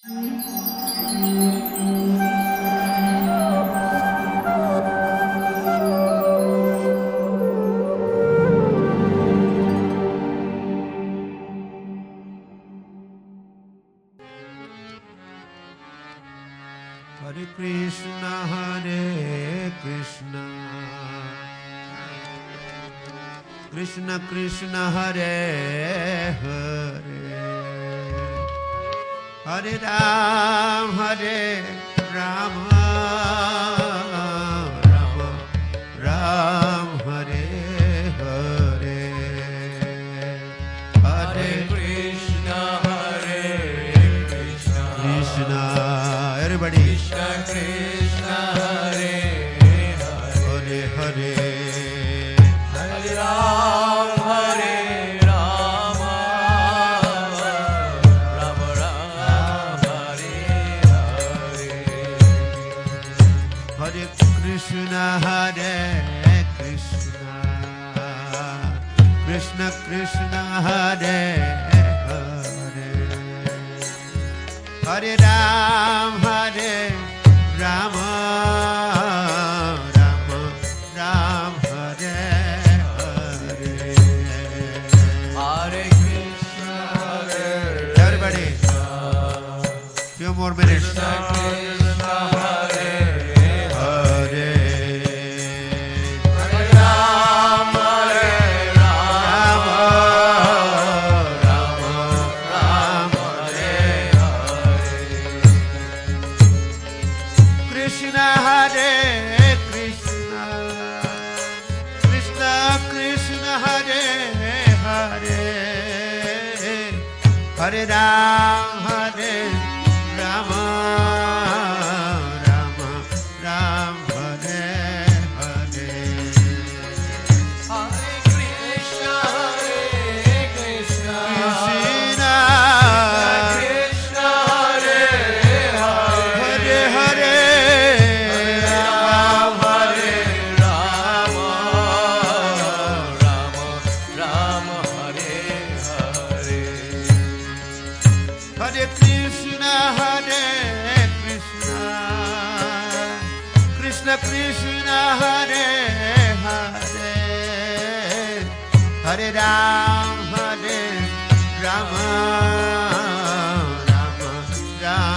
Hare Krishna, Hare Krishna, Krishna Krishna, Hare Hare, Hare Ram, Hare Rama, Rama Ram, Hare Hare, Hare Krishna, Hare Krishna, Krishna, everybody. Krishna Krishna, Hare Hare, Hare Hare Ram, Hare Rama, Rama Ram, Hare Hare, Hare Krishna, Hare Krishna, Krishna Krishna, Hare Hare, Hare Ram, Hare Rama, Rama Ram, Hare Hare. Hare Krishna, Hare Everybody, few more minutes. Krishna Krishna, Hare Hare Hare Ram, Hare Rama, Rama Ram, Hare Hare, Krishna, Hare Krishna, Krishna Krishna, Hare Hare, Hare Ram, Hare Rama, Rama Ram, Hare Hare. Hare Krishna, Hare Krishna, Krishna, Krishna Hare Hare, Hare Hare, Ram, Hare Rama, Rama Ram, Hare Hare, Hare Krishna, Hare Krishna, Krishna Krishna, Hare Hare, Hare Ram, Hare Rama, Rama Ram,